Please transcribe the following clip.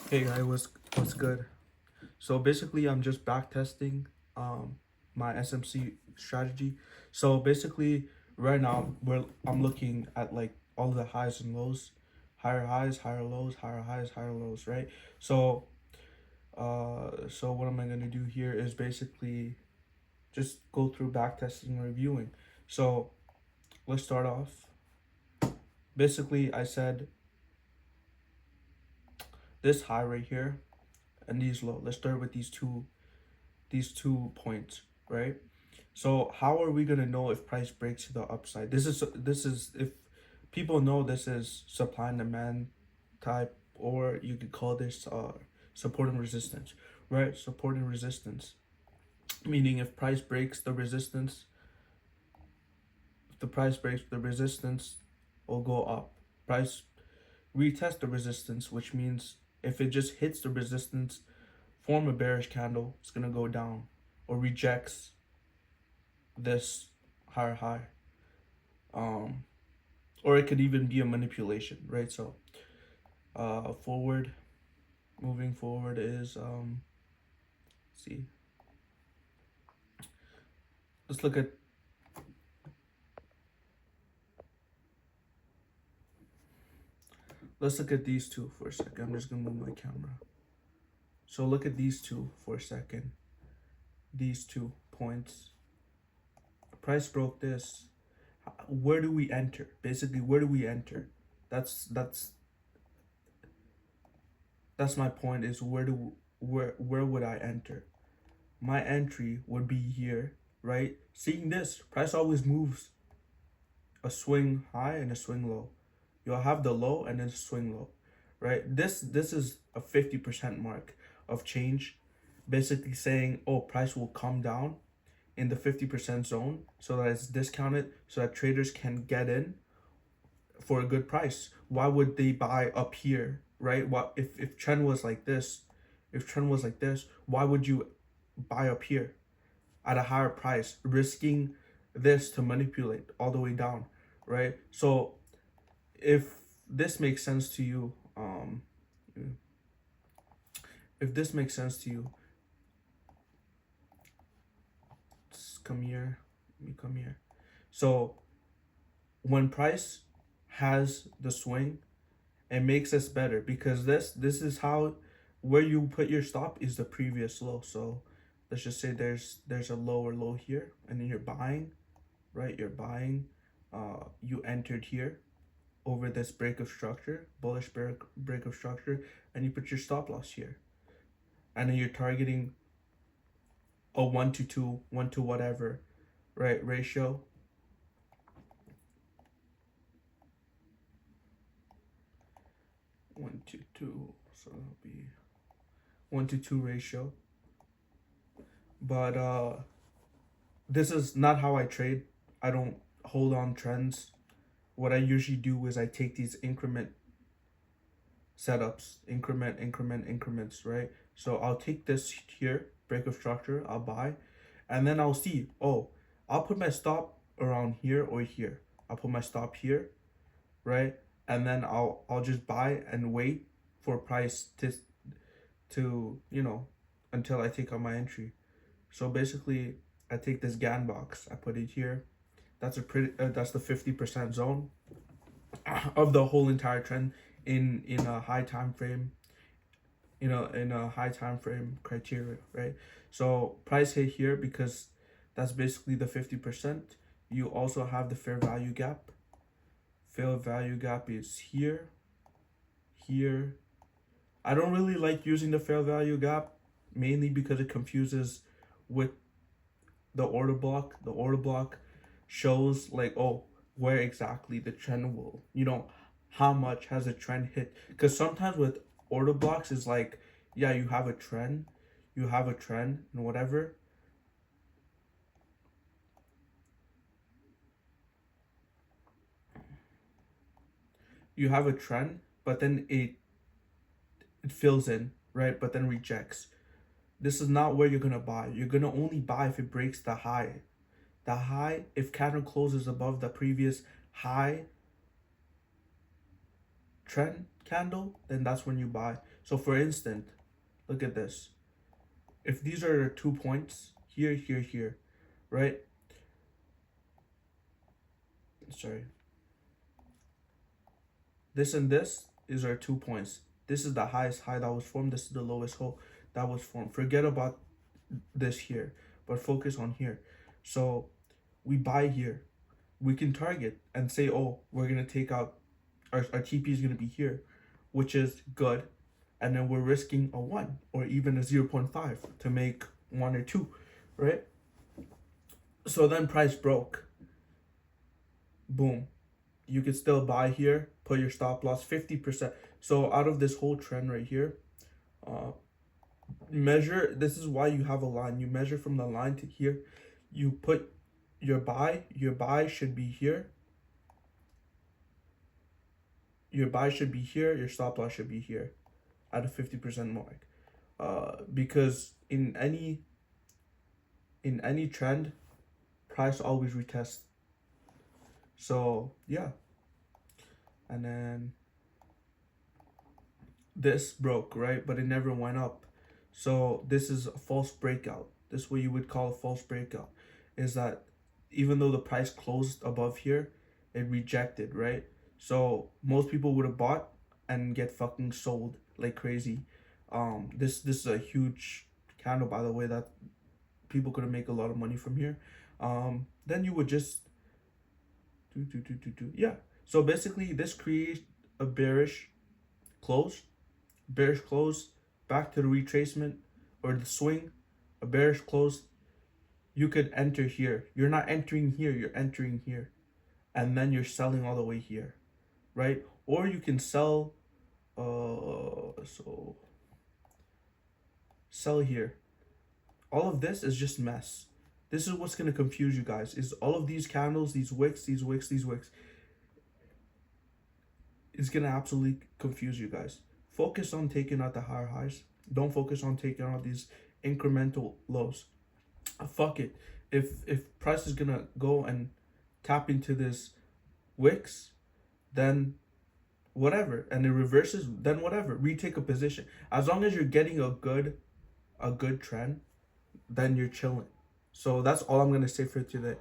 Hey guys, what's good? So basically, I'm just back testing my SMC strategy. So basically, right now I'm looking at like all the highs and lows, higher highs, higher lows, higher highs, higher lows, right? So so what am I gonna do here is basically just go through back testing and reviewing. So let's start off. Basically, I said this high right here and these low. Let's start with these two points, right? So how are we gonna know if price breaks to the upside? This is if people know this is supply and demand type, or you could call this support and resistance, right? Support and resistance, meaning if price breaks the resistance, if the price breaks the resistance, will go up. Price retest the resistance, which means if it just hits the resistance, form a bearish candle, it's gonna go down, or rejects this higher high. Um, or it could even be a manipulation, right? So forward, moving forward is see, let's look at these two for a second. I'm just gonna move my camera. So look at these two for a second. These 2 points. Price broke this. Where do we enter? Basically, where do we enter? That's that's my point. Is where would I enter? My entry would be here, right? Seeing this, price always moves a swing high and a swing low. You'll have the low and then swing low, right? This is a 50% mark of change, basically saying, oh, price will come down in the 50% zone so that it's discounted, so that traders can get in for a good price. Why would they buy up here, right? What if trend was like this? If trend was like this, why would you buy up here at a higher price, risking this to manipulate all the way down, right? So if this makes sense to you, if this makes sense to you, just come here. Let me come here. So when price has the swing, it makes us better because this is how where you put your stop is the previous low. So let's just say there's a lower low here, and then you're buying, right? You're buying. You entered here over this break of structure, bullish break of structure, and you put your stop loss here, and then you're targeting a 1 to 2, 1 to whatever, right, ratio. 1 to 2, so it'll be 1 to 2 ratio. But this is not how I trade. I don't hold on trends. What I usually do is I take these increment setups, increments, right? So I'll take this here, break of structure, I'll buy, and then I'll see, oh, I'll put my stop around here or here. I'll put my stop here, right? And then I'll just buy and wait for price to until I take out my entry. So basically, I take this GAN box, I put it here. That's the 50% zone of the whole entire trend in a high time frame, in a high time frame criteria, right? So price hit here because that's basically the 50%. You also have the fair value gap. Fair value gap is here, here. I don't really like using the fair value gap, mainly because it confuses with the order block. The order block shows like, oh, where exactly the trend will, how much has a trend hit. Because sometimes with order blocks is like, yeah, you have a trend, and whatever. You have a trend, but then it fills in, right? But then rejects. This is not where you're gonna buy. You're gonna only buy if it breaks the high. The high, if candle closes above the previous high trend candle, then that's when you buy. So for instance, look at this. If these are 2 points, here, here, here, right? Sorry. This and this is our 2 points. This is the highest high that was formed. This is the lowest low that was formed. Forget about this here, but focus on here. So we buy here. We can target and say, oh, we're going to take out, our TP is going to be here, which is good. And then we're risking a 1 or even a 0.5 to make 1 or 2, right? So then price broke. Boom. You could still buy here, put your stop loss 50%. So out of this whole trend right here, measure, this is why you have a line. You measure from the line to here. You put your buy should be here. Your buy should be here, your stop loss should be here at a 50% mark. Because in any trend, price always retests. So yeah. And then this broke, right? But it never went up. So this is a false breakout. This is what you would call a false breakout. Is that even though the price closed above here, it rejected, right? So most people would have bought and get fucking sold like crazy. This is a huge candle, by the way, that people could make a lot of money from here. Then you would just yeah. So basically this creates a bearish close, back to the retracement or the swing, a bearish close. You could enter here. You're not entering here, you're entering here. And then you're selling all the way here, right? Or you can sell, sell here. All of this is just mess. This is what's going to confuse you guys, is all of these candles, these wicks, is going to absolutely confuse you guys. Focus on taking out the higher highs. Don't focus on taking out these incremental lows. Fuck it. If price is going to go and tap into this wicks, then whatever. And it reverses, then whatever. Retake a position. As long as you're getting a good trend, then you're chilling. So that's all I'm going to say for today.